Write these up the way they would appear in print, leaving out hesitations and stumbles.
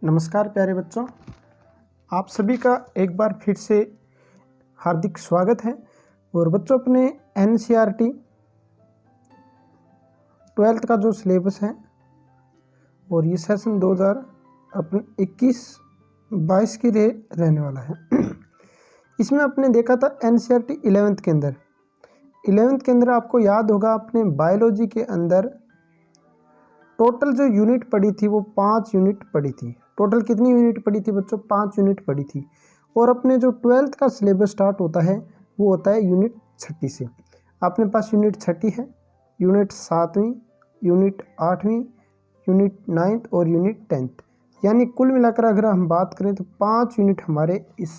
नमस्कार प्यारे बच्चों, आप सभी का एक बार फिर से हार्दिक स्वागत है। और बच्चों, अपने एनसीईआरटी 12th का जो सिलेबस है और ये सेशन 2021-22 के लिए रहने वाला है। इसमें आपने देखा था एनसीईआरटी 11th के अंदर आपको याद होगा, अपने बायोलॉजी के अंदर टोटल जो यूनिट पड़ी थी वो 5 यूनिट पड़ी थी। टोटल कितनी यूनिट पड़ी थी बच्चों? 5 यूनिट पड़ी थी। और अपने जो 12th का सिलेबस स्टार्ट होता है वो होता है यूनिट 6 से। अपने पास यूनिट 6 है, यूनिट 7वीं, यूनिट 8वीं, यूनिट 9th और यूनिट 10th, यानी कुल मिलाकर अगर हम बात करें तो 5 यूनिट हमारे इस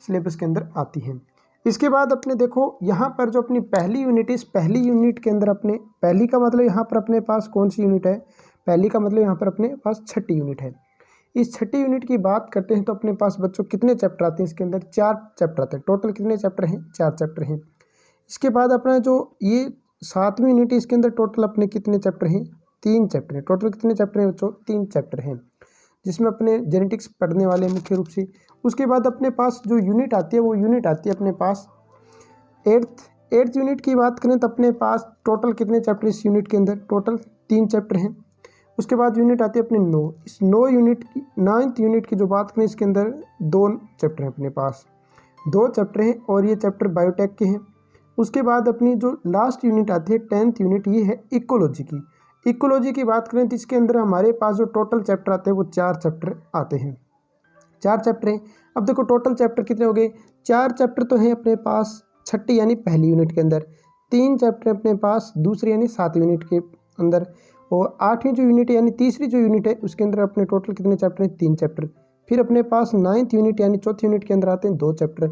सिलेबस के अंदर आती हैं। इसके बाद अपने देखो यहाँ पर जो अपनी पहली यूनिट है, इस पहली यूनिट के अंदर अपने पहली का मतलब यहाँ पर अपने पास कौन सी यूनिट है? पहली का मतलब यहाँ पर अपने पास 6ठी यूनिट है। इस 6ठी यूनिट की बात करते हैं तो अपने पास बच्चों कितने चैप्टर आते हैं? इसके अंदर 4 चैप्टर आते हैं। टोटल कितने चैप्टर हैं? 4 चैप्टर हैं। इसके बाद अपना जो ये 7वीं यूनिट है, इसके अंदर टोटल अपने कितने चैप्टर हैं? 3 चैप्टर हैं। टोटल कितने चैप्टर हैं बच्चों? 3 चैप्टर हैं, जिसमें अपने जेनेटिक्स पढ़ने वाले मुख्य रूप से। उसके बाद अपने पास जो यूनिट आती है वो यूनिट आती है अपने पास 8th यूनिट की बात करें तो अपने पास टोटल कितने चैप्टर इस यूनिट के अंदर? टोटल 3 चैप्टर हैं। उसके बाद यूनिट आती है अपने 9। इस 9 यूनिट की 9th यूनिट की जो बात करें, इसके अंदर 2 चैप्टर हैं अपने पास, 2 चैप्टर हैं और ये चैप्टर बायोटेक के हैं। उसके बाद अपनी जो लास्ट यूनिट आती है 10th यूनिट, ये है इकोलॉजी की। इकोलॉजी की बात करें तो इसके अंदर हमारे पास जो टोटल चैप्टर आते हैं वो 4 चैप्टर आते हैं। 4 चैप्टर हैं। अब देखो टोटल चैप्टर कितने हो गए? 4 चैप्टर तो हैं अपने पास 6ठी यानी पहली यूनिट के अंदर, 3 चैप्टर अपने पास दूसरी यानी 7वीं यूनिट के अंदर, और 8वीं जो यूनिट है यानी तीसरी जो यूनिट है उसके अंदर अपने टोटल कितने चैप्टर हैं? 3 चैप्टर। फिर अपने पास 9th यूनिट यानी चौथी यूनिट के अंदर आते हैं 2 चैप्टर,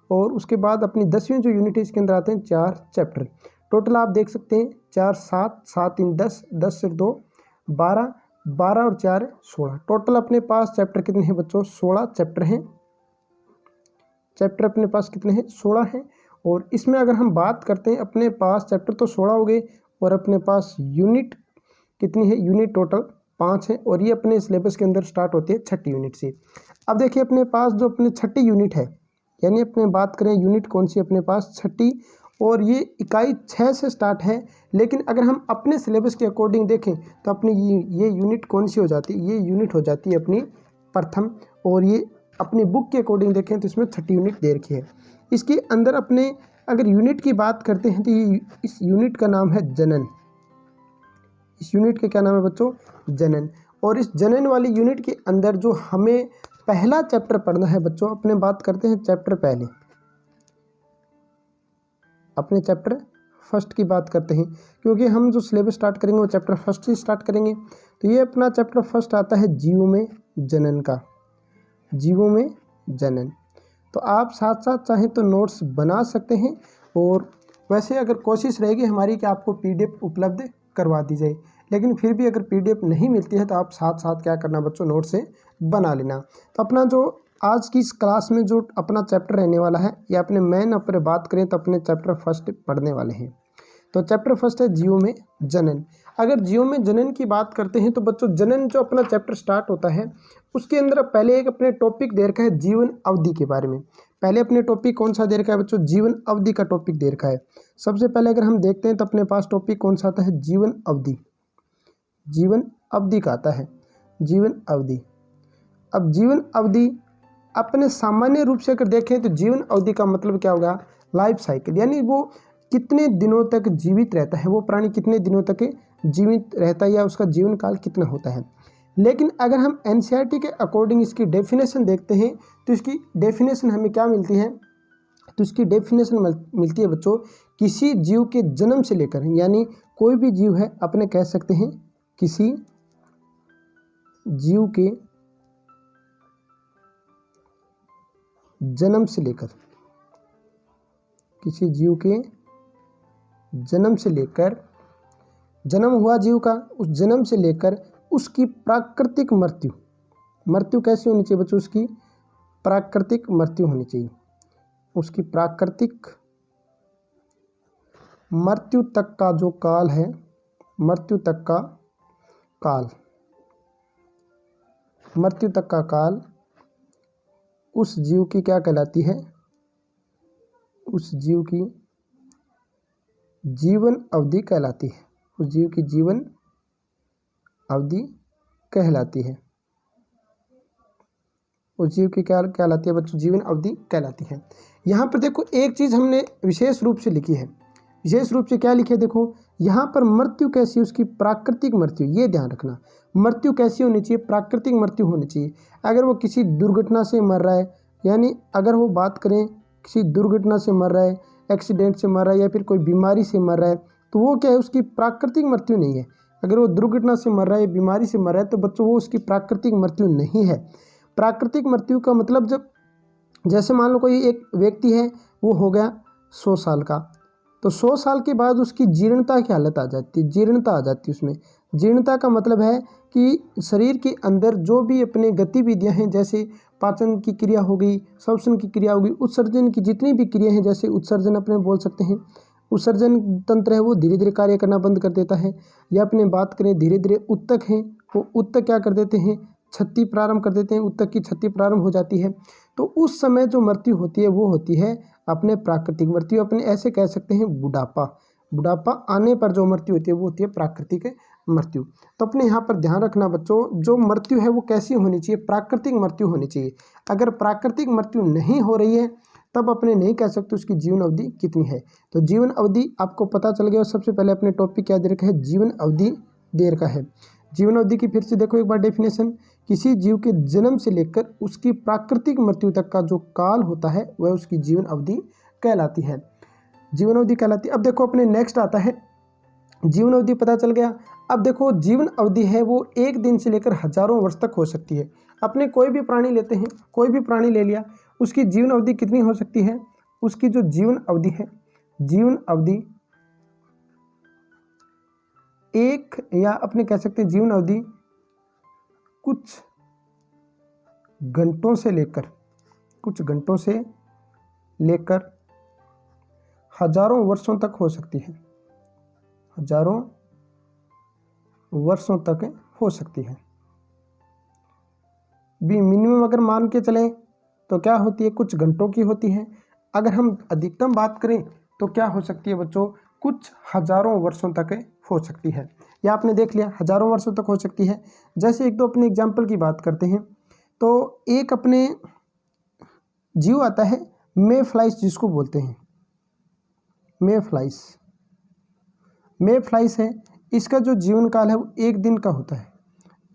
और उसके बाद अपनी 10वीं जो यूनिट है इसके अंदर आते हैं 4 चैप्टर। टोटल आप देख सकते हैं 4 7 7 3 10, 10 से 2 12, 12 और 4 16। टोटल अपने पास चैप्टर कितने हैं बच्चों? 16 चैप्टर हैं। चैप्टर अपने पास कितने हैं? 16 हैं। और इसमें अगर हम बात करते हैं, अपने पास चैप्टर तो 16 हो गए और अपने पास यूनिट कितनी है? यूनिट टोटल 5 है, और ये अपने सिलेबस के अंदर स्टार्ट होती है 6ठी यूनिट से। अब देखिए अपने पास जो अपने 6ठी यूनिट है, यानी अपने बात करें यूनिट कौन सी अपने पास? 6ठी, और ये इकाई 6 से स्टार्ट है। लेकिन अगर हम अपने सिलेबस के अकॉर्डिंग देखें तो अपनी ये यूनिट कौन सी हो जाती है? ये यूनिट हो जाती है अपनी प्रथम, और ये अपनी बुक के अकॉर्डिंग देखें तो इसमें 6ठी यूनिट दे रखी है। इसके अंदर अपने अगर यूनिट की बात करते हैं तो ये इस यूनिट का नाम है जनन। इस यूनिट का क्या नाम है बच्चों? जनन। और इस जनन वाली यूनिट के अंदर जो हमें पहला चैप्टर पढ़ना है बच्चों, अपने बात करते हैं चैप्टर पहले, अपने चैप्टर फर्स्ट की बात करते हैं, क्योंकि हम जो सिलेबस स्टार्ट करेंगे वो चैप्टर फर्स्ट से स्टार्ट करेंगे। तो ये अपना चैप्टर फर्स्ट आता है जीवों में जनन का, जीवों में जनन। तो आप साथ साथ चाहें तो नोट्स बना सकते हैं, और वैसे अगर कोशिश रहेगी हमारी कि आपको पीडीएफ उपलब्ध करवा दी जाए, लेकिन फिर भी अगर पीडीएफ नहीं मिलती है तो आप साथ साथ क्या करना बच्चों? नोट से बना लेना। तो अपना जो आज की इस क्लास में जो अपना चैप्टर रहने वाला है, या अपने मेन अपने बात करें तो अपने चैप्टर फर्स्ट पढ़ने वाले हैं। तो चैप्टर फर्स्ट है जीवों में जनन। अगर जीवों में जनन की बात करते हैं तो बच्चों जनन जो अपना चैप्टर स्टार्ट होता है उसके अंदर पहले एक अपने टॉपिक दे रखा है जीवन अवधि के बारे में। पहले अपने टॉपिक कौन सा दे रखा है बच्चों? जीवन अवधि का टॉपिक दे रखा है। सबसे पहले अगर हम देखते हैं तो अपने पास टॉपिक कौन सा आता है? जीवन अवधि। जीवन अवधि का आता है जीवन अवधि। अब जीवन अवधि अपने सामान्य रूप से अगर देखें तो जीवन अवधि का मतलब क्या होगा? लाइफ साइकिल, यानी वो कितने दिनों तक जीवित रहता है, वो प्राणी कितने दिनों तक जीवित रहता है, या उसका जीवन काल कितना होता है। लेकिन अगर हम एनसीईआरटी के अकॉर्डिंग इसकी डेफिनेशन देखते हैं तो इसकी डेफिनेशन हमें क्या मिलती है? तो इसकी डेफिनेशन मिलती है बच्चों, किसी जीव के जन्म से लेकर, यानी कोई भी जीव है अपने कह सकते हैं किसी जीव के जन्म से लेकर, किसी जीव के जन्म से लेकर, जन्म हुआ जीव का, उस जन्म से लेकर उसकी प्राकृतिक मृत्यु, मृत्यु कैसी होनी चाहिए बच्चों? उसकी प्राकृतिक मृत्यु होनी चाहिए। उसकी प्राकृतिक मृत्यु तक का जो काल है, मृत्यु तक का काल, मृत्यु तक का काल उस जीव की क्या कहलाती है? उस जीव की जीवन अवधि कहलाती है। उस जीव की जीवन अवधि कहलाती है। उस जीव की क्या कहलाती है बच्चों? जीवन अवधि कहलाती है। यहाँ पर देखो एक चीज़ हमने विशेष रूप से लिखी है। विशेष रूप से क्या लिखे? देखो यहाँ पर मृत्यु कैसी? उसकी प्राकृतिक मृत्यु। ये ध्यान रखना, मृत्यु कैसी होनी चाहिए? प्राकृतिक मृत्यु होनी चाहिए। अगर वो किसी दुर्घटना से मर रहा है, यानी अगर वो बात करें किसी दुर्घटना से मर रहा है, एक्सीडेंट से मर रहा है या फिर कोई बीमारी से मर रहा है, तो वो क्या है? उसकी प्राकृतिक मृत्यु नहीं है। अगर वो दुर्घटना से मर रहा है, बीमारी से मर रहा है, तो बच्चों वो उसकी प्राकृतिक मृत्यु नहीं है। प्राकृतिक मृत्यु का मतलब जब जैसे मान लो कोई एक व्यक्ति है, वो हो गया 100 साल का, तो 100 साल के बाद उसकी जीर्णता की हालत आ जाती है, जीर्णता आ जाती है उसमें। जीर्णता का मतलब है कि शरीर के अंदर जो भी अपने गतिविधियां हैं, जैसे पाचन की क्रिया हो गई, श्वसन की क्रिया हो गई, उत्सर्जन की जितनी भी क्रिया हैं, जैसे उत्सर्जन अपने बोल सकते हैं, उत्सर्जन तंत्र है वो धीरे धीरे कार्य करना बंद कर देता है। या अपने बात करें धीरे धीरे उत्तक हैं, वो उत्तक क्या कर देते हैं? क्षति प्रारंभ कर देते हैं, उत्तक की क्षति प्रारंभ हो जाती है। तो उस समय जो मृत्यु होती है वो होती है अपने प्राकृतिक मृत्यु। अपने ऐसे कह सकते हैं बुढ़ापा। बुढ़ापा आने पर जो मृत्यु होती है वो होती है प्राकृतिक मृत्यु। तो अपने यहाँ पर ध्यान रखना बच्चों, जो मृत्यु है वो कैसी होनी चाहिए? प्राकृतिक मृत्यु होनी चाहिए। अगर प्राकृतिक मृत्यु नहीं हो रही है तब अपने नहीं कह सकते उसकी जीवन अवधि कितनी है। तो जीवन अवधि आपको पता चल गया। और सबसे पहले अपने टॉपिक क्या दे रखा है? जीवन अवधि दे रखा है। जीवन अवधि की फिर से देखो एक बार डेफिनेशन, किसी जीव के जन्म से लेकर उसकी प्राकृतिक मृत्यु तक का जो काल होता है वह उसकी जीवन अवधि कहलाती है। जीवन अवधि कहलाती है। अब देखो अपने नेक्स्ट आता है जीवन अवधि, पता चल गया। अब देखो जीवन अवधि है वो एक दिन से लेकर हजारों वर्ष तक हो सकती है। अपने कोई भी प्राणी लेते हैं, कोई भी प्राणी ले लिया, उसकी जीवन अवधि कितनी हो सकती है? उसकी जो जीवन अवधि है, जीवन अवधि एक, या अपने कह सकते हैं जीवन अवधि कुछ घंटों से लेकर हजारों वर्षों तक हो सकती है। हजारों वर्षों तक हो सकती है। भी मिनिमम अगर मान के चलें तो क्या होती है? कुछ घंटों की होती है। अगर हम अधिकतम बात करें तो क्या हो सकती है बच्चों? कुछ हजारों वर्षों तक हो सकती है। या आपने देख लिया हजारों वर्षों तक हो सकती है। जैसे एक दो अपने एग्जाम्पल की बात करते हैं, तो एक अपने जीव आता है मे फ्लाइस, जिसको बोलते हैं मे फ्लाइस है। इसका जो जीवन काल है वो एक दिन का होता है,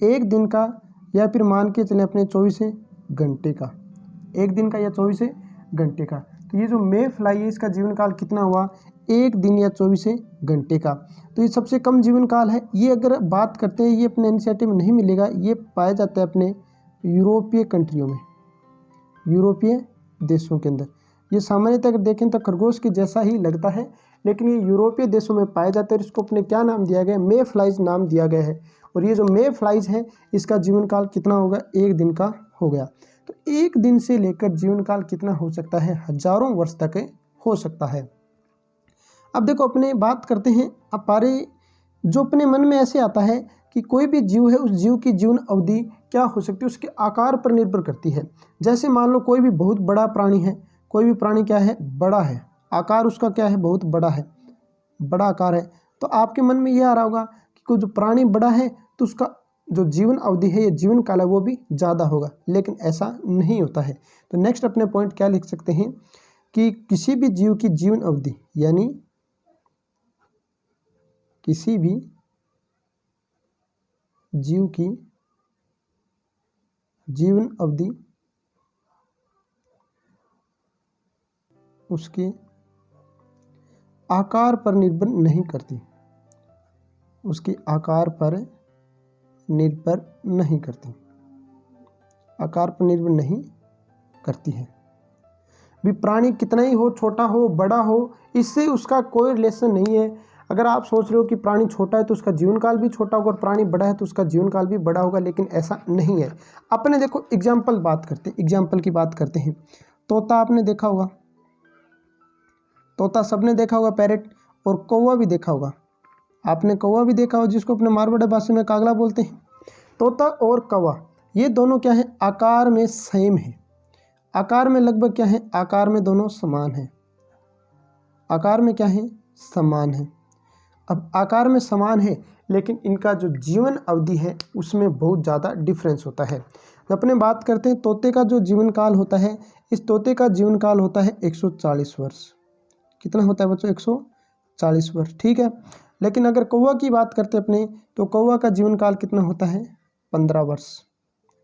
एक दिन का, या फिर मान के चलें अपने 24 घंटे का, एक दिन का या 24 घंटे का। तो ये जो मे फ्लाई है इसका जीवन काल कितना हुआ? एक दिन या 24 घंटे का। तो ये सबसे कम जीवन काल है। ये अगर बात करते हैं, ये अपने एनसीईआरटी में नहीं मिलेगा, ये पाया जाता है अपने यूरोपीय कंट्रियों में, यूरोपीय देशों के अंदर। ये सामान्यतः अगर देखें तो खरगोश के जैसा ही लगता है, लेकिन ये यूरोपीय देशों में पाया जाता है। इसको अपने क्या नाम दिया गया है? मे फ्लाइज नाम दिया गया है। और ये जो मे फ्लाइज है इसका जीवन काल कितना होगा? एक दिन का हो गया। तो एक दिन से लेकर जीवन काल कितना हो सकता है? हजारों वर्ष तक हो सकता है। अब देखो अपने बात करते हैं अपारे, जो अपने मन में ऐसे आता है कि कोई भी जीव है, उस जीव की जीवन अवधि क्या हो सकती है? उसके आकार पर निर्भर करती है। जैसे मान लो कोई भी बहुत बड़ा प्राणी है, कोई भी प्राणी क्या है? बड़ा है, आकार उसका क्या है? बहुत बड़ा है, बड़ा आकार है। तो आपके मन में ये आ रहा होगा कि कोई जो प्राणी बड़ा है तो उसका जो जीवन अवधि है या जीवन काल है वो भी ज़्यादा होगा, लेकिन ऐसा नहीं होता है। तो नेक्स्ट अपने पॉइंट क्या लिख सकते हैं कि किसी भी जीव की जीवन अवधि, यानी किसी भी जीव की जीवन अवधि उसके आकार पर निर्भर नहीं करती, उसके आकार पर निर्भर नहीं करती, आकार पर निर्भर नहीं करती है। भी प्राणी कितना ही हो, छोटा हो बड़ा हो, इससे उसका कोई रिलेशन नहीं है। अगर आप सोच रहे हो कि प्राणी छोटा है तो उसका जीवन काल भी छोटा होगा और प्राणी बड़ा है तो उसका जीवन काल भी बड़ा होगा, लेकिन ऐसा नहीं है। अपने देखो एग्जाम्पल बात करते हैं, एग्जाम्पल की बात करते हैं। तोता आपने देखा होगा, तोता सबने देखा होगा, पैरेट, और कौवा भी देखा होगा। आपने कौवा भी देखा होगा, जिसको अपने मारवाड़ी भाषा में कागला बोलते हैं। तोता और कौवा ये दोनों क्या है, आकार में सेम है, आकार में लगभग क्या है, आकार में दोनों समान है, आकार में क्या है, समान है। अब आकार में समान है लेकिन इनका जो जीवन अवधि है उसमें बहुत ज़्यादा डिफरेंस होता है। अपने बात करते हैं तोते का जो जीवन काल होता है, इस तोते का जीवन काल होता है 140 वर्ष। कितना होता है बच्चों, 140 वर्ष, ठीक है। लेकिन अगर कौवा की बात करते हैं अपने, तो कौवा का जीवन काल कितना होता है, 15 वर्ष।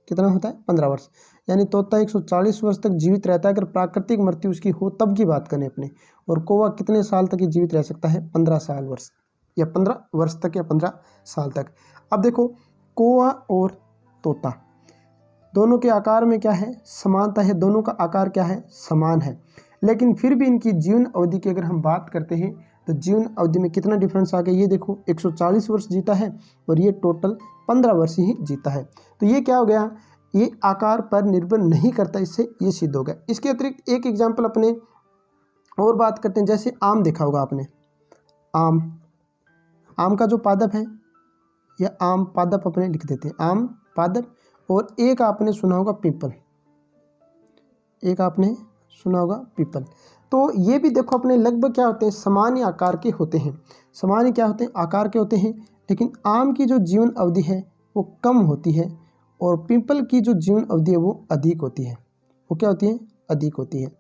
कितना होता है, 15 वर्ष। यानी तोता 140 वर्ष तक जीवित रहता है अगर प्राकृतिक मृत्यु उसकी हो तब की बात करें अपने। और कौवा कितने साल तक जीवित रह सकता है, 15 साल वर्ष या 15 वर्ष तक या 15 साल तक। अब देखो कौवा और तोता दोनों के आकार में क्या है, समानता है, दोनों का आकार क्या है, समान है। लेकिन फिर भी इनकी जीवन अवधि की अगर हम बात करते हैं तो जीवन अवधि में कितना डिफरेंस आ गया, ये देखो 140 वर्ष जीता है और ये टोटल 15 वर्ष ही जीता है। तो ये क्या हो गया, ये आकार पर निर्भर नहीं करता, इससे ये सिद्ध हो गया। इसके अतिरिक्त एक एग्जाम्पल अपने और बात करते हैं, जैसे आम देखा होगा आपने, आम का जो पादप है, या आम पादप अपने लिख देते हैं, आम पादप। और एक आपने सुना होगा पीपल, एक आपने सुना होगा पीपल। तो ये भी देखो अपने लगभग क्या होते हैं, सामान्य आकार के होते हैं, सामान्य क्या होते हैं, आकार के होते हैं। लेकिन आम की जो जीवन अवधि है वो कम होती है और पीपल की जो जीवन अवधि है वो अधिक होती है। वो क्या होती है, अधिक होती है।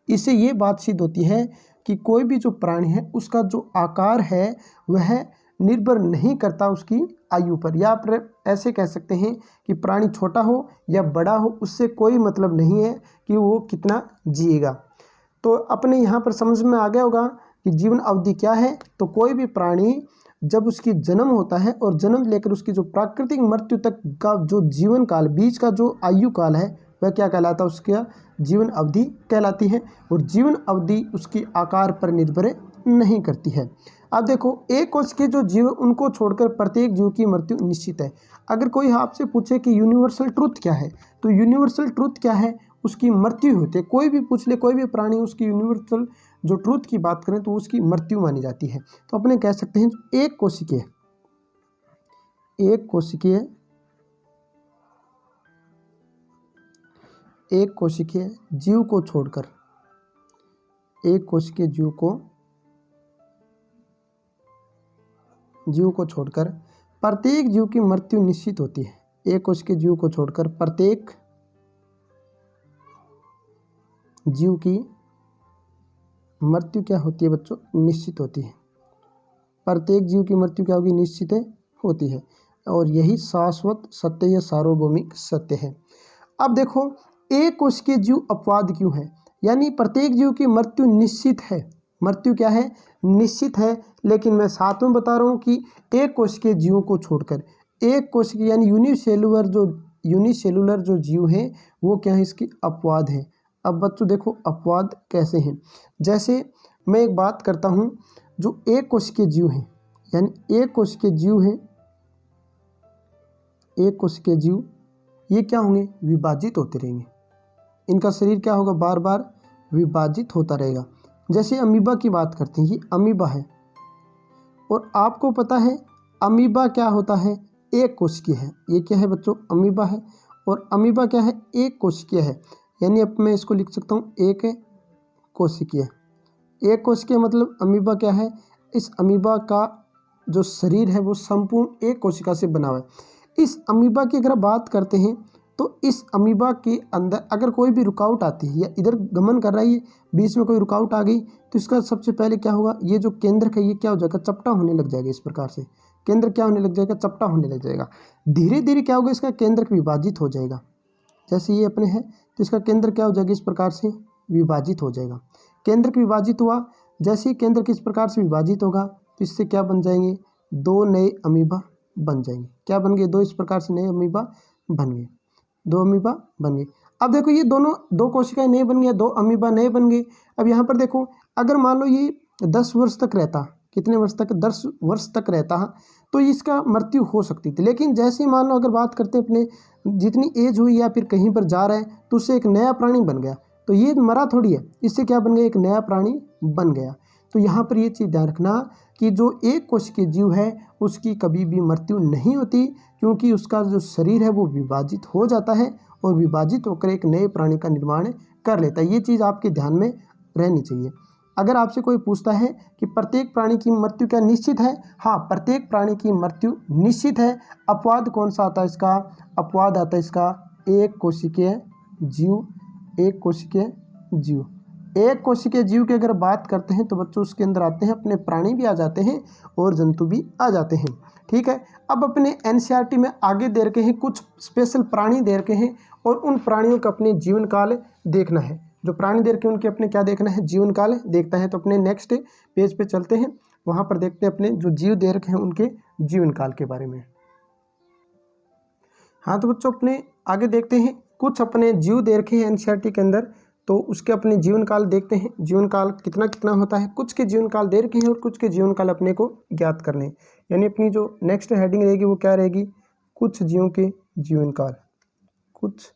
इससे ये बात सिद्ध होती है कि कोई भी जो प्राणी है उसका जो आकार है वह निर्भर नहीं करता उसकी आयु पर, या आप ऐसे कह सकते हैं कि प्राणी छोटा हो या बड़ा हो उससे कोई मतलब नहीं है कि वो कितना जिएगा। तो अपने यहाँ पर समझ में आ गया होगा कि जीवन अवधि क्या है। तो कोई भी प्राणी जब उसकी जन्म होता है और जन्म लेकर उसकी जो प्राकृतिक मृत्यु तक का जो जीवन काल, बीच का जो आयु काल है वह क्या कहलाता है, उसका जीवन अवधि कहलाती है। और जीवन अवधि उसकी आकार पर निर्भर नहीं करती है। अब देखो एक कोश के जो जीव उनको छोड़कर प्रत्येक जीव की मृत्यु निश्चित है। अगर कोई आपसे पूछे कि यूनिवर्सल ट्रुथ क्या है, तो यूनिवर्सल ट्रुथ क्या है, उसकी मृत्यु होती है। कोई भी पूछ ले, कोई भी प्राणी, उसकी यूनिवर्सल जो ट्रुथ की बात करें तो उसकी मृत्यु मानी जाती है। तो अपने कह सकते हैं एक कोशिकीय, एक कोशिकीय, एक कोशिकीय जीव को छोड़कर, एक कोशिकीय जीव को छोड़कर प्रत्येक जीव की मृत्यु निश्चित होती है। एक कोशिकीय जीव को छोड़कर प्रत्येक जीव की मृत्यु क्या होती है बच्चों, निश्चित होती है। प्रत्येक जीव की मृत्यु क्या होगी, निश्चित होती है। और यही शाश्वत सत्य या सार्वभौमिक सत्य है। अब देखो एक कोशिकीय जीव अपवाद क्यों है, यानी प्रत्येक जीव की मृत्यु निश्चित है, मृत्यु क्या है, निश्चित है। लेकिन मैं साथ में बता रहा हूँ कि एक कोशिकीय जीवों को छोड़कर, एक कोशिकीय यानी यूनिसेलुलर जो जीव हैं वो क्या है, इसकी अपवाद है। अब बच्चों देखो अपवाद कैसे हैं, जैसे मैं एक बात करता हूँ, जो एक कोशिकीय जीव हैं, यानी एक कोशिकीय जीव हैं, एक कोशिकीय जीव ये क्या होंगे, विभाजित होते रहेंगे। इनका शरीर क्या होगा, बार बार विभाजित होता रहेगा। जैसे अमीबा की बात करते हैं, ये अमीबा है और आपको पता है अमीबा क्या होता है, एक कोशिकीय है। ये क्या है बच्चों, अमीबा है। और अमीबा क्या है, एक कोशिकीय है। यानी अब मैं इसको लिख सकता हूँ एक कोशिकीय। एक कोशिकीय मतलब अमीबा क्या है, इस अमीबा का जो शरीर है वो संपूर्ण एक कोशिका से बना हुआ है। इस अमीबा की अगर बात करते हैं तो इस अमीबा के अंदर अगर कोई भी रुकावट आती है या इधर गमन कर रहा है, बीच में कोई रुकावट आ गई, तो इसका सबसे पहले क्या होगा, ये जो केंद्रक है ये क्या हो जाएगा, चपटा होने लग जाएगा। इस प्रकार से केंद्र क्या होने लग जाएगा, चपटा होने लग जाएगा। धीरे धीरे क्या होगा, इसका केंद्रक विभाजित हो जाएगा। जैसे ये अपने है तो इसका केंद्र क्या हो जाएगा, इस प्रकार से विभाजित हो जाएगा। केंद्रक विभाजित हुआ, जैसे ही केंद्र किस प्रकार से विभाजित होगा तो इससे क्या बन जाएंगे, दो नए अमीबा बन जाएंगे। क्या बन गए, दो इस प्रकार से नए अमीबा बन गए, दो अमीबा बन गए। अब देखो ये दोनों दो कोशिकाएं नए बन गए, दो अमीबा नए बन गए। अब यहाँ पर देखो अगर मान लो ये 10 वर्ष तक रहता, कितने वर्ष तक, 10 वर्ष तक रहता तो इसका मृत्यु हो सकती थी। लेकिन जैसे ही मान लो अगर बात करते अपने जितनी एज हुई या फिर कहीं पर जा रहा है तो उससे एक नया प्राणी बन गया, तो ये मरा थोड़ी है, इससे क्या बन गया, एक नया प्राणी बन गया। तो यहाँ पर ये चीज़ ध्यान रखना कि जो एक कोशिकीय जीव है उसकी कभी भी मृत्यु नहीं होती, क्योंकि उसका जो शरीर है वो विभाजित हो जाता है और विभाजित होकर एक नए प्राणी का निर्माण कर लेता है। ये चीज़ आपके ध्यान में रहनी चाहिए। अगर आपसे कोई पूछता है कि प्रत्येक प्राणी की मृत्यु क्या निश्चित है? हाँ, प्रत्येक प्राणी की मृत्यु निश्चित है। अपवाद कौन सा आता है इसका? अपवाद आता है इसका एक कोशिकीय जीव। एक कोशिकीय जीव, एक कोशिकीय जीव की अगर बात करते हैं तो बच्चों उसके अंदर आते हैं अपने प्राणी भी आ जाते हैं और जंतु भी आ जाते हैं। ठीक है, अब अपने एनसीईआरटी में आगे दे रखे हैं कुछ स्पेशल प्राणी दे रखे हैं और उन प्राणियों का अपने जीवन काल देखना है। जो प्राणी दे रखे उनके अपने क्या देखना है? जीवन काल देखता है। तो अपने नेक्स्ट पेज पे चलते हैं, वहाँ पर देखते हैं अपने जो जीव दे रखे हैं उनके जीवन काल के बारे में। हाँ तो बच्चों अपने आगे देखते हैं कुछ अपने जीव दे रखे हैं एनसीईआरटी के अंदर, तो उसके अपने जीवन काल देखते हैं। जीवन काल कितना कितना होता है, कुछ के जीवन काल दे रखे हैं और कुछ के जीवन काल अपने को ज्ञात करने हैं। यानी अपनी जो नेक्स्ट हेडिंग रहेगी वो क्या रहेगी? कुछ जीवों के जीवन काल। कुछ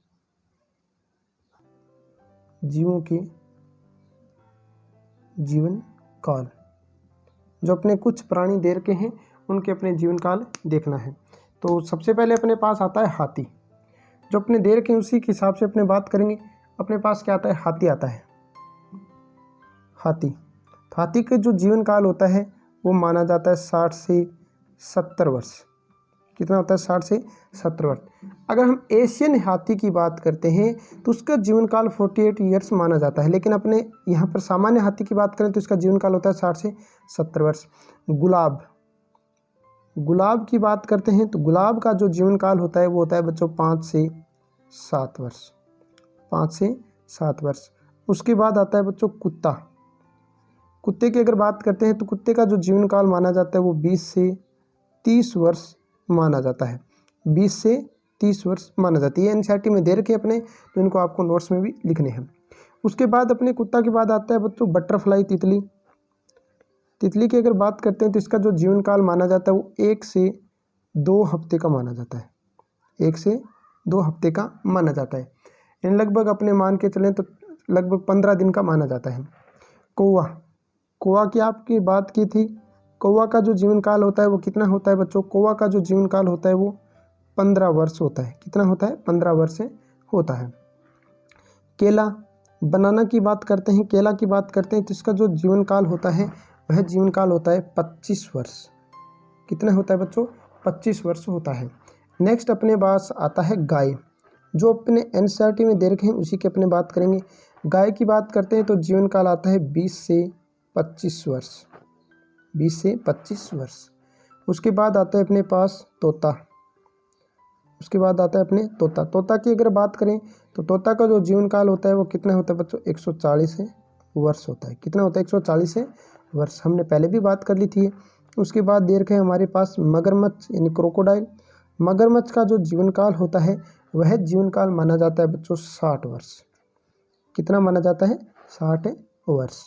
जीवों के जीवन काल, जो अपने कुछ प्राणी दे रखे हैं उनके अपने जीवन काल देखना है। तो सबसे पहले अपने पास आता है हाथी। जो अपने दे रखे हैं उसी के हिसाब से अपने बात करेंगे। अपने पास क्या आता है? हाथी आता है। हाथी, तो हाथी का जो जीवन काल होता है वो माना जाता है 60 से 70 वर्ष। कितना होता है? 60 से 70 वर्ष। अगर हम एशियन हाथी की बात करते हैं तो उसका जीवन काल 48 ईयर्स माना जाता है, लेकिन अपने यहाँ पर सामान्य हाथी की बात करें तो इसका जीवन काल होता है 60 से 70 वर्ष। गुलाब, गुलाब की बात करते हैं तो गुलाब का जो जीवन काल होता है वो होता है बच्चों 5 से 7 वर्ष। 5 से 7 वर्ष। उसके बाद आता है बच्चों कुत्ता। कुत्ते की अगर बात करते हैं तो कुत्ते का जो जीवन काल माना जाता है वो 20 से 30 वर्ष माना जाता है। 20 से 30 वर्ष माना जाता है। ये एनसीईआरटी में दे रखे अपने, तो इनको आपको नोट्स में भी लिखने हैं। उसके बाद अपने कुत्ता के बाद आता है बच्चों बटरफ्लाई, तितली। तितली की अगर बात करते हैं तो इसका जो जीवन काल माना जाता है वो 1 से 2 हफ्ते का माना जाता है। 1 से 2 हफ्ते का माना जाता है। इन लगभग अपने मान के चलें तो लगभग 15 दिन का माना जाता है। कौवा, कौवा की आपकी बात की थी। कौवा का जो जीवन काल होता है वो कितना होता है बच्चों? कौवा का जो जीवन काल होता है वो 15 वर्ष होता है। कितना होता है? 15 वर्ष से होता है। केला, बनाना की बात करते हैं, केला की बात करते हैं तो इसका जो जीवन काल होता है वह जीवन काल होता है 25 वर्ष। कितना होता है बच्चों? 25 वर्ष होता है। नेक्स्ट अपने पास आता है गाय। जो अपने एनसीईआरटी में दे रखे हैं उसी की अपने बात करेंगे। गाय की बात करते हैं तो जीवन काल आता है 20 से 25 वर्ष। 20 से 25 वर्ष। उसके बाद आता है अपने पास तोता। उसके बाद आता है अपने तोता। तोता की अगर बात करें तो तोता का जो जीवन काल होता है वो कितना होता है बच्चों? 140 वर्ष होता है। कितना होता है? 140 वर्ष। हमने पहले भी बात कर ली थी। उसके बाद दे रखे हैं हमारे पास मगरमच्छ यानी क्रोकोडाइल। मगरमच्छ का जो जीवन काल होता है वह जीवन काल माना जाता है बच्चों 60 वर्ष। कितना माना जाता है? 60 वर्ष।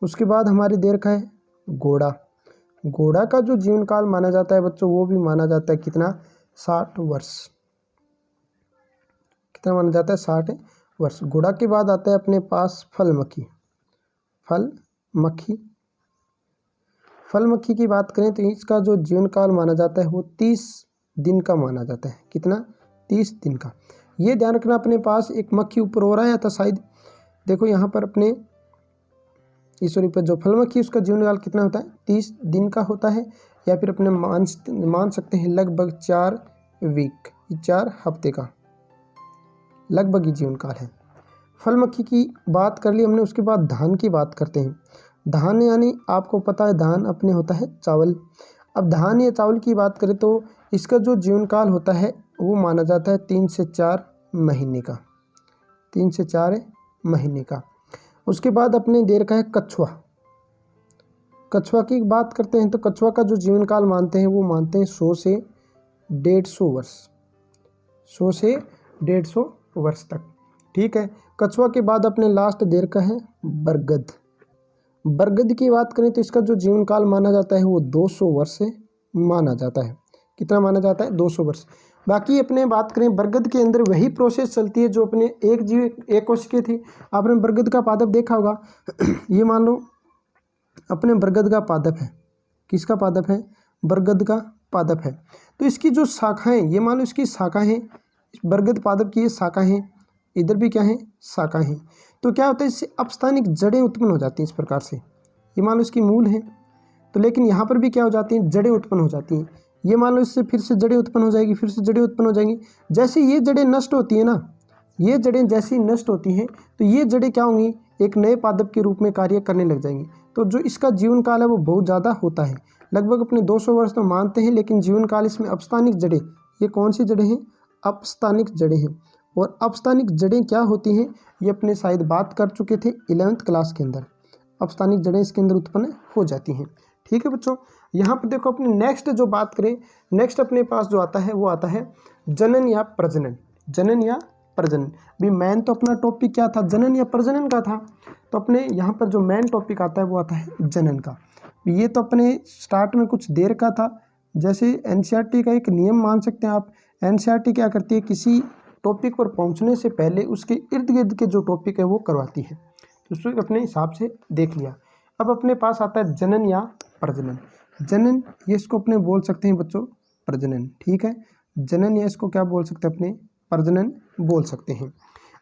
उसके बाद हमारी दे रखा है घोड़ा। घोड़ा का जो जीवन काल माना जाता है बच्चों वो भी माना जाता है कितना? 60 वर्ष। कितना माना जाता है? 60 वर्ष। घोड़ा के बाद आता है अपने पास फल मक्खी। फल मक्खी, फल मक्खी की बात करें तो इसका जो जीवन काल माना जाता है वो 30 दिन का माना जाता है। कितना? 30 दिन का। ये ध्यान रखना अपने पास एक मक्खी ऊपर हो रहा है तो शायद देखो यहाँ पर अपने ईश्वरी पर जो फल मक्खी उसका जीवन काल कितना होता है? 30 दिन का होता है, या फिर अपने मान सकते हैं लगभग 4 वीक, 4 हफ्ते का लगभग ही जीवन काल है। फल मक्खी की बात कर ली हमने। उसके बाद धान की बात करते हैं। धान यानी आपको पता है धान अपने होता है चावल। अब धान या चावल की बात करें तो इसका जो जीवन काल होता है वो माना जाता है 3 से 4 महीने का। 3 से 4 महीने का। उसके बाद अपने दे रखा है कछुआ। कछुआ की बात करते हैं तो कछुआ का जो जीवन काल मानते हैं वो मानते हैं 100 से 150 वर्ष। 100 से 150 वर्ष तक। ठीक है। कछुआ के बाद अपने लास्ट दे रखा है बरगद। बरगद की बात करें तो इसका जो जीवन काल माना जाता है वो 200 वर्ष से माना जाता है। कितना माना जाता है? 200 वर्ष। बाकी अपने बात करें बरगद के अंदर वही प्रोसेस चलती है जो अपने एक जीव एक कोशिकीय थी। आपने बरगद का पादप देखा होगा। ये मान लो अपने बरगद का पादप है। किसका पादप है? बरगद का पादप है। तो इसकी जो शाखाएं, ये मान लो इसकी शाखाएं हैं, बरगद पादप की ये शाखा हैं, इधर भी क्या है, शाखा है। तो क्या होता है, इससे अपस्थानिक जड़ें उत्पन्न हो जाती हैं इस प्रकार से। ये मान लो इसकी मूल है, तो लेकिन यहाँ पर भी क्या हो जाती हैं, जड़ें उत्पन्न हो जाती हैं। ये मान लो इससे फिर से जड़ें उत्पन्न हो जाएगी, फिर से जड़ें उत्पन्न हो जाएंगी। जैसे ये जड़ें नष्ट होती है ना, ये जड़ें जैसी नष्ट होती हैं तो ये जड़ें क्या होंगी, एक नए पादप के रूप में कार्य करने लग जाएंगी। तो जो इसका जीवन काल है वो बहुत ज़्यादा होता है, लगभग अपने 200 वर्ष तो मानते हैं, लेकिन जीवन काल इसमें अपस्थानिक जड़ें, ये कौन सी जड़ें हैं, अपस्थानिक जड़ें हैं। और अपस्थानिक जड़ें क्या होती हैं, ये अपने शायद बात कर चुके थे 11वीं क्लास के अंदर। अपस्थानिक जड़ें इसके अंदर उत्पन्न हो जाती हैं। ठीक है बच्चों, यहाँ पर देखो अपने नेक्स्ट जो बात करें, नेक्स्ट अपने पास जो आता है वो आता है जनन या प्रजनन। जनन या प्रजनन, भी मेन तो अपना टॉपिक क्या था, जनन या प्रजनन का था। तो अपने यहाँ पर जो मेन टॉपिक आता है वो आता है जनन का। ये तो अपने स्टार्ट में कुछ देर का था, जैसे एनसीईआरटी का एक नियम मान सकते हैं आप। एनसीईआरटी क्या करती है, किसी टॉपिक पर पहुँचने से पहले उसके इर्द गिर्द के जो टॉपिक है वो करवाती है। तो उसको अपने हिसाब से देख लिया। अब अपने पास आता है जनन या प्रजनन। जनन, ये इसको अपने बोल सकते हैं बच्चों प्रजनन, ठीक है। जनन या इसको क्या बोल सकते हैं, अपने प्रजनन बोल सकते हैं।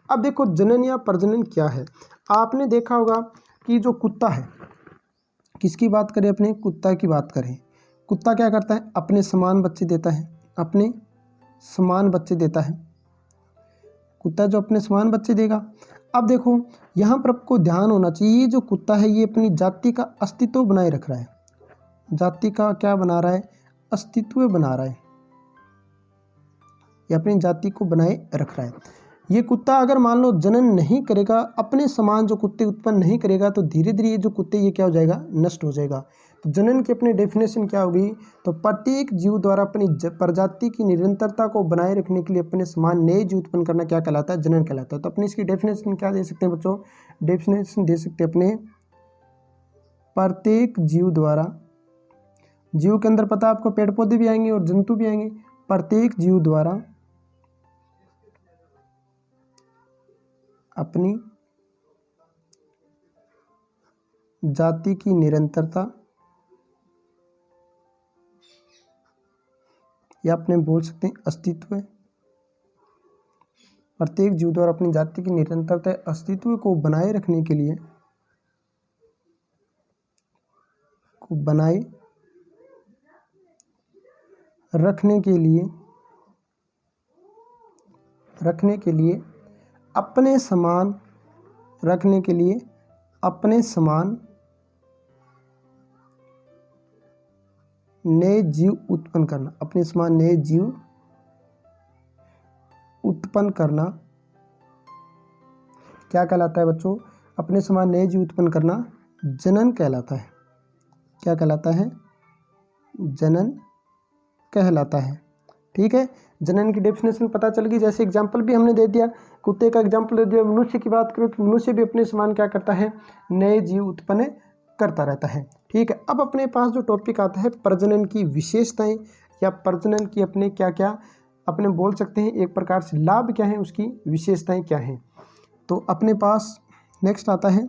अब देखो जनन या प्रजनन क्या है। आपने देखा होगा कि जो कुत्ता है, किसकी बात करें, अपने कुत्ता की बात करें, कुत्ता क्या करता है, अपने समान बच्चे देता है, अपने समान बच्चे देता है। कुत्ता जो अपने समान बच्चे देगा। अब देखो यहाँ पर आपको ध्यान होना चाहिए, ये जो कुत्ता है ये अपनी जाति का अस्तित्व बनाए रख रहा है। जाति का क्या बना रहा है, अस्तित्व बना रहा है, ये अपनी जाति को बनाए रख रहा है। ये कुत्ता अगर मान लो जनन नहीं करेगा, अपने समान जो कुत्ते उत्पन्न नहीं करेगा, तो धीरे धीरे ये जो कुत्ते ये क्या हो जाएगा, नष्ट हो जाएगा। तो जनन की अपनी डेफिनेशन क्या होगी, तो प्रत्येक जीव द्वारा अपनी प्रजाति की निरंतरता को बनाए रखने के लिए अपने समान नए जीव उत्पन्न करना क्या कहलाता है, जनन कहलाता है। तो अपनी इसकी डेफिनेशन क्या दे सकते हैं बच्चों, डेफिनेशन दे सकते हैं अपने प्रत्येक जीव द्वारा, जीव के अंदर पता है आपको पेड़ पौधे भी आएंगे और जंतु भी आएंगे, प्रत्येक जीव द्वारा अपनी जाति की निरंतरता, या अपने बोल सकते हैं अस्तित्व, प्रत्येक जीव द्वारा अपनी जाति की निरंतरता अस्तित्व को बनाए रखने के लिए, रखने के लिए अपने समान, रखने के लिए अपने समान नए जीव उत्पन्न करना, अपने समान नए जीव उत्पन्न करना क्या कहलाता है बच्चों, अपने समान नए जीव उत्पन्न करना जनन कहलाता है। क्या कहलाता है, जनन कहलाता है। ठीक है, जनन की डेफिनेशन पता चल गई। जैसे एग्जाम्पल भी हमने दे दिया, कुत्ते का एग्जाम्पल दे दिया। मनुष्य की बात करें तो मनुष्य भी अपने समान क्या करता है, नए जीव उत्पन्न करता रहता है। ठीक है, अब अपने पास जो टॉपिक आता है प्रजनन की विशेषताएं, या प्रजनन की अपने क्या क्या अपने बोल सकते हैं एक प्रकार से लाभ क्या है, उसकी विशेषताएं क्या हैं। तो अपने पास नेक्स्ट आता है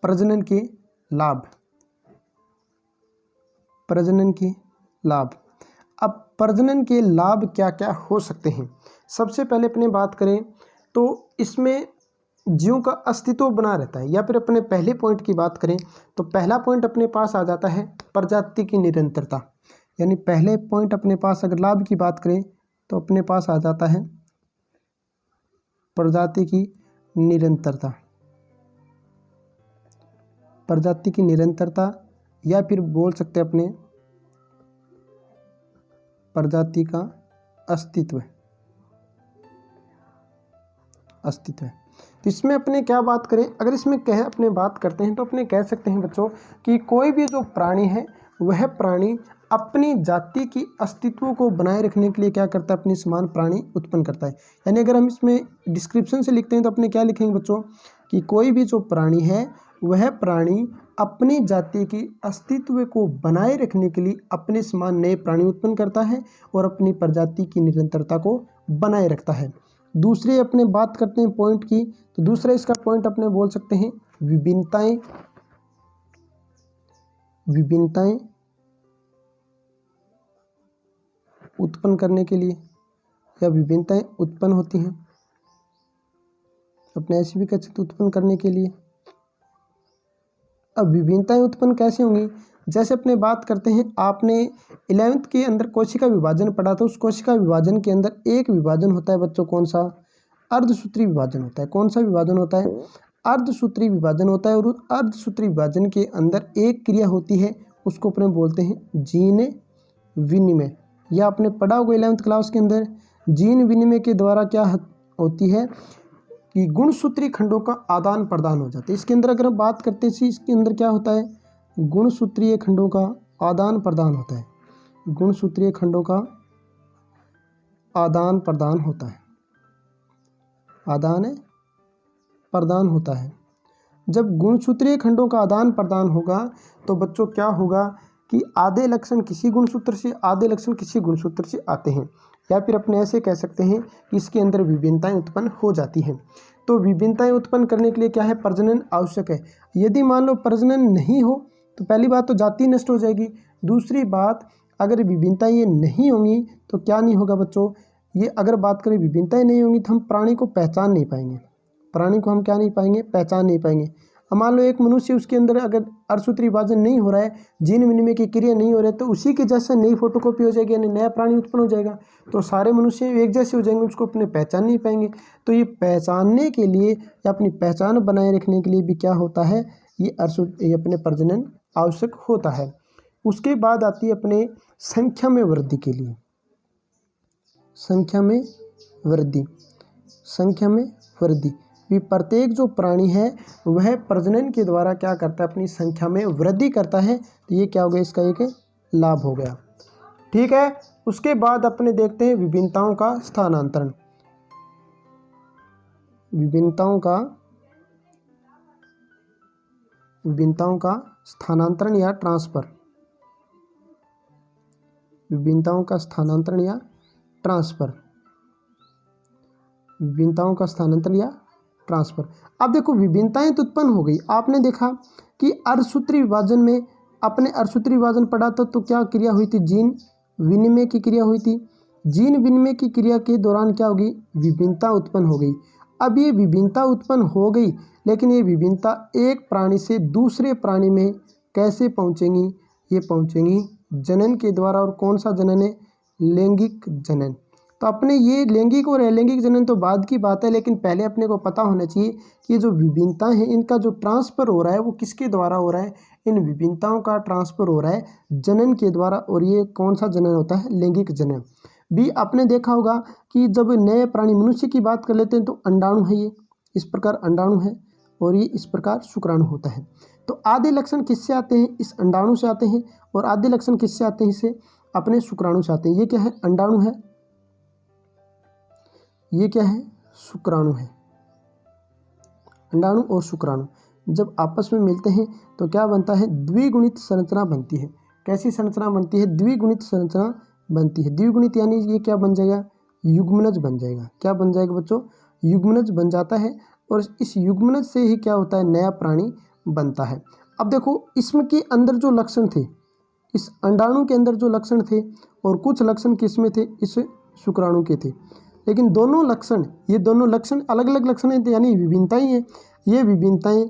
प्रजनन के लाभ। प्रजनन के लाभ, अब प्रजनन के लाभ क्या क्या हो सकते हैं। सबसे पहले अपने बात करें तो इसमें जीवों का अस्तित्व बना रहता है, या फिर अपने पहले पॉइंट की बात करें तो पहला पॉइंट अपने पास आ जाता है प्रजाति की निरंतरता। यानी पहले पॉइंट अपने पास अगर लाभ की बात करें तो अपने पास आ जाता है प्रजाति की निरंतरता, प्रजाति की निरंतरता, या फिर बोल सकते हैं अपने प्रजाति का अस्तित्व। तो इसमें अपने क्या बात करें, अगर इसमें अपने बात करते हैं तो अपने कह सकते हैं बच्चों कि कोई भी जो प्राणी है वह प्राणी अपनी जाति की अस्तित्व को बनाए रखने के लिए क्या करता है, अपनी समान प्राणी उत्पन्न करता है। यानी अगर हम इसमें डिस्क्रिप्शन से लिखते हैं तो अपने क्या लिखेंगे बच्चों, कि कोई भी जो प्राणी है वह प्राणी अपनी जाति की अस्तित्व को बनाए रखने के लिए अपने समान नए प्राणी उत्पन्न करता है और अपनी प्रजाति की निरंतरता को बनाए रखता है। दूसरे अपने बात करते हैं पॉइंट की, तो दूसरा इसका पॉइंट अपने बोल सकते हैं विभिन्नताएं। विभिन्नताएं उत्पन्न करने के लिए या विभिन्नताएं उत्पन्न होती हैं, अपने ऐसे भी कह सकते उत्पन्न करने के लिए। अब विभिन्नताएं उत्पन्न कैसे होंगी, जैसे अपने बात करते हैं, आपने 11th के अंदर कोशिका विभाजन पढ़ा था। उस कोशिका विभाजन के अंदर एक विभाजन होता है बच्चों, कौन सा? अर्धसूत्री विभाजन होता है। कौन सा विभाजन होता है? अर्धसूत्री विभाजन होता है। और उस अर्धसूत्री विभाजन के अंदर एक क्रिया होती है, उसको अपने बोलते हैं जीन विनिमय। यह आपने पढ़ा होगा 11th क्लास के अंदर। जीन विनिमय के द्वारा क्या होती है कि गुणसूत्री खंडों का आदान प्रदान हो जाता है। इसके अंदर अगर हम बात करते हैं, इसके अंदर क्या होता है? गुणसूत्रीय खंडों का आदान प्रदान होता है। गुणसूत्रीय खंडों का आदान प्रदान होता है। आदान प्रदान होता है। जब गुणसूत्रीय खंडों का आदान प्रदान होगा तो बच्चों क्या होगा कि आधे लक्षण किसी गुणसूत्र से, आधे लक्षण किसी गुणसूत्र से आते हैं, या फिर अपने ऐसे कह सकते हैं कि इसके अंदर विभिन्नताएं उत्पन्न हो जाती हैं। तो विभिन्नताएं उत्पन्न करने के लिए क्या है? प्रजनन आवश्यक है। यदि मान लो प्रजनन नहीं हो तो पहली बात तो जाति नष्ट हो जाएगी। दूसरी बात, अगर विभिन्नताएं ये नहीं होंगी तो क्या नहीं होगा बच्चों? ये अगर बात करें विभिन्नताएं नहीं होंगी तो हम प्राणी को पहचान नहीं पाएंगे। प्राणी को हम क्या नहीं पाएंगे? पहचान नहीं पाएंगे। अब मान लो एक मनुष्य, उसके अंदर अगर अर्धसूत्री विभाजन नहीं हो रहा है, जीन विनिमय की क्रिया नहीं हो रही है, तो उसी के जैसे नई फोटोकॉपी हो जाएगी, यानी नया प्राणी उत्पन्न हो जाएगा। तो सारे मनुष्य एक जैसे हो जाएंगे, उसको अपने पहचान नहीं पाएंगे। तो ये पहचानने के लिए या अपनी पहचान बनाए रखने के लिए भी क्या होता है? ये अपने प्रजनन आवश्यक होता है। उसके बाद आती है अपने संख्या में वृद्धि के लिए। संख्या में वृद्धि। संख्या में वृद्धि भी प्रत्येक जो प्राणी है वह प्रजनन के द्वारा क्या करता है? अपनी संख्या में वृद्धि करता है। तो ये क्या हो गया? इसका एक लाभ हो गया। ठीक है। उसके बाद अपने देखते हैं विभिन्नताओं का स्थानांतरण। विभिन्नताओं का स्थानांतरण या ट्रांसफर। विभिन्नताओं का स्थानांतरण या ट्रांसफर। विभिन्नताओं का स्थानांतरण या ट्रांसफर। अब देखो विभिन्नताएं तो उत्पन्न हो गई। आपने देखा कि अर्धसूत्री विभाजन में, अपने अर्धसूत्री विभाजन पढ़ा था तो क्या क्रिया हुई थी? जीन विनिमय की क्रिया हुई थी। जीन विनिमय की क्रिया के दौरान क्या होगी? विभिन्नता उत्पन्न हो गई। अब ये विभिन्नता उत्पन्न हो गई, लेकिन ये विभिन्नता एक प्राणी से दूसरे प्राणी में कैसे पहुंचेंगी? ये पहुंचेंगी जनन के द्वारा। और कौन सा जनन है? लैंगिक जनन। तो अपने ये लैंगिक और अलैंगिक जनन तो बाद की बात है, लेकिन पहले अपने को पता होना चाहिए कि जो विभिन्नताएं हैं इनका जो ट्रांसफ़र हो रहा है वो किसके द्वारा हो रहा है? इन विभिन्नताओं का ट्रांसफ़र हो रहा है जनन के द्वारा। और ये कौन सा जनन होता है? लैंगिक जनन। भी आपने देखा होगा कि जब नए प्राणी मनुष्य की बात कर लेते हैं तो अंडाणु है, ये इस प्रकार अंडाणु है, और ये इस प्रकार शुक्राणु होता है। तो आधे लक्षण किससे आते हैं? इस अंडाणु से आते हैं। और आधे लक्षण किससे आते हैं? इसे अपने शुक्राणु से आते हैं। ये क्या है? अंडाणु है। ये क्या है? शुक्राणु है। अंडाणु और शुक्राणु जब आपस में मिलते हैं तो क्या बनता है? द्विगुणित संरचना बनती है। कैसी संरचना बनती है? द्विगुणित संरचना बनती है। द्विगुणित यानी ये क्या बन जाएगा? युग्मनज बन जाएगा। क्या बन जाएगा बच्चों? युग्मनज बन जाता है। और इस युग्मनज से ही क्या होता है? नया प्राणी बनता है। अब देखो इसमें के अंदर जो लक्षण थे, इस अंडाणु के अंदर जो लक्षण थे, और कुछ लक्षण किसमें थे? इस शुक्राणु के थे। लेकिन दोनों लक्षण, ये दोनों लक्षण अलग अलग लक्षण हैं, यानी विभिन्नताएं हैं। ये विभिन्नताएं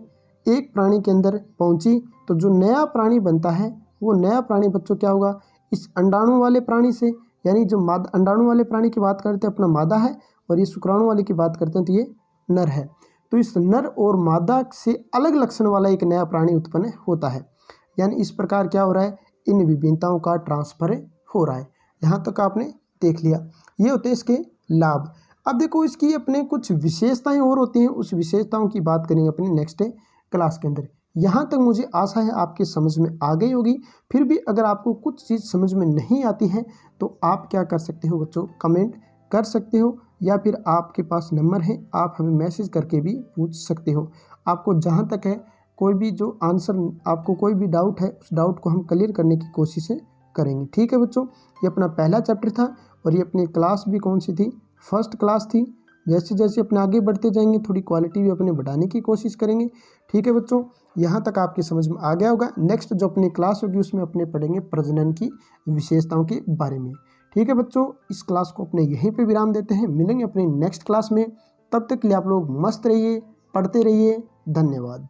एक प्राणी के अंदर पहुंची तो जो नया प्राणी बनता है वो नया प्राणी बच्चों क्या होगा? इस अंडाणु वाले प्राणी से, यानी जो मादा अंडाणु वाले प्राणी की बात करते हैं अपना मादा है, और ये शुक्राणु वाले की बात करते हैं तो ये नर है। तो इस नर और मादा से अलग लक्षण वाला एक नया प्राणी उत्पन्न होता है। यानी इस प्रकार क्या हो रहा है? इन विभिन्नताओं का ट्रांसफर हो रहा है। यहाँ तक आपने देख लिया। ये होते हैं इसके लाभ। अब देखो इसकी अपने कुछ विशेषताएं और होती हैं, उस विशेषताओं की बात करेंगे अपने नेक्स्ट क्लास के अंदर। यहाँ तक मुझे आशा है आपके समझ में आ गई होगी। फिर भी अगर आपको कुछ चीज़ समझ में नहीं आती है तो आप क्या कर सकते हो बच्चों? कमेंट कर सकते हो, या फिर आपके पास नंबर है, आप हमें मैसेज करके भी पूछ सकते हो। आपको जहाँ तक है कोई भी जो आंसर, आपको कोई भी डाउट है उस डाउट को हम क्लियर करने की कोशिश करेंगे। ठीक है बच्चों, ये अपना पहला चैप्टर था और ये अपनी क्लास भी कौन सी थी? फर्स्ट क्लास थी। जैसे जैसे अपने आगे बढ़ते जाएंगे थोड़ी क्वालिटी भी अपने बढ़ाने की कोशिश करेंगे। ठीक है बच्चों, यहाँ तक आपकी समझ में आ गया होगा। नेक्स्ट जो अपनी क्लास होगी उसमें अपने पढ़ेंगे प्रजनन की विशेषताओं के बारे में। ठीक है बच्चों, इस क्लास को अपने यहीं पे विराम देते हैं, मिलेंगे अपने नेक्स्ट क्लास में। तब तक के लिए आप लोग मस्त रहिए, पढ़ते रहिए। धन्यवाद।